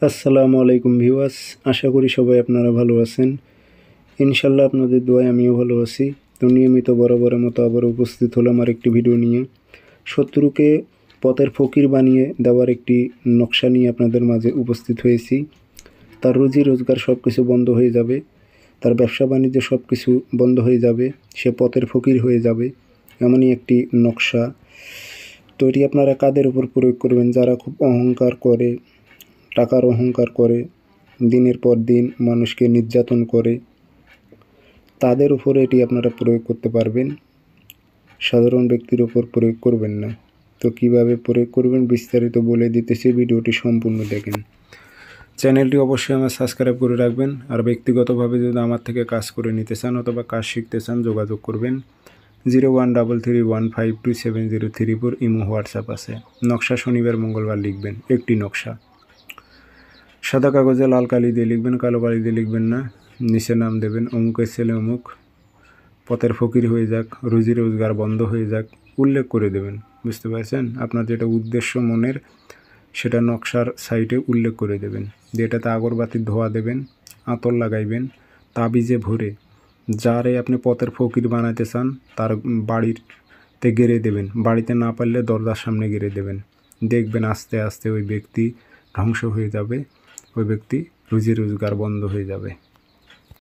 আসসালামু আলাইকুম ভিউয়ার্স, আশা করি সবাই আপনারা ভালো আছেন। ইনশাল্লাহ আপনাদের দোয়ায় আমিও ভালো আছি। তো নিয়মিত বরাবরের মতো আবার উপস্থিত হলাম আর একটি ভিডিও নিয়ে। শত্রুকে পথের ফকির বানিয়ে দেওয়ার একটি নকশা নিয়ে আপনাদের মাঝে উপস্থিত হয়েছি। তার রুজি রোজগার সব কিছু বন্ধ হয়ে যাবে, তার ব্যবসা বাণিজ্য সব কিছু বন্ধ হয়ে যাবে, সে পথের ফকির হয়ে যাবে, এমনই একটি নকশা। তো এটি আপনারা কাদের উপর প্রয়োগ করবেন? যারা খুব অহংকার করে, টাকার অহংকার করে, দিনের পর দিন মানুষকে নির্যাতন করে, তাদের উপরে এটি আপনারা প্রয়োগ করতে পারবেন। সাধারণ ব্যক্তির ওপর প্রয়োগ করবেন না। তো কিভাবে প্রয়োগ করবেন বিস্তারিত বলে দিতেছি, ভিডিওটি সম্পূর্ণ দেখেন। চ্যানেলটি অবশ্যই আমার সাবস্ক্রাইব করে রাখবেন। আর ব্যক্তিগতভাবে যদি আমার থেকে কাজ করে নিতে চান অথবা কাজ শিখতে চান যোগাযোগ করবেন। 0133152703 ইমো হোয়াটসঅ্যাপ আছে। নকশা শনিবার মঙ্গলবার লিখবেন, একটি নকশা। সাদা কাগজে লাল কালি দিয়ে লিখবেন, কালো কালি দিয়ে লিখবেন না। নিচে নাম দেবেন, অমুকের ছেলে অমুক পথের ফকির হয়ে যাক, রুজি রোজগার বন্ধ হয়ে যাক, উল্লেখ করে দেবেন। বুঝতে পারছেন? আপনার যেটা উদ্দেশ্য মনের সেটা নকশার সাইডে উল্লেখ করে দেবেন। যেটাতে আগরবাতির ধোয়া দেবেন, আতর লাগাইবেন, তাবিজে ভরে যারে আপনি পথের ফকির বানাতে চান তার বাড়িতে গেড়ে দেবেন। বাড়িতে না পারলে দরজার সামনে গেড়ে দেবেন। দেখবেন আস্তে আস্তে ওই ব্যক্তি ধ্বংস হয়ে যাবে, ওই ব্যক্তি রুজি রোজগার বন্ধ হয়ে যাবে।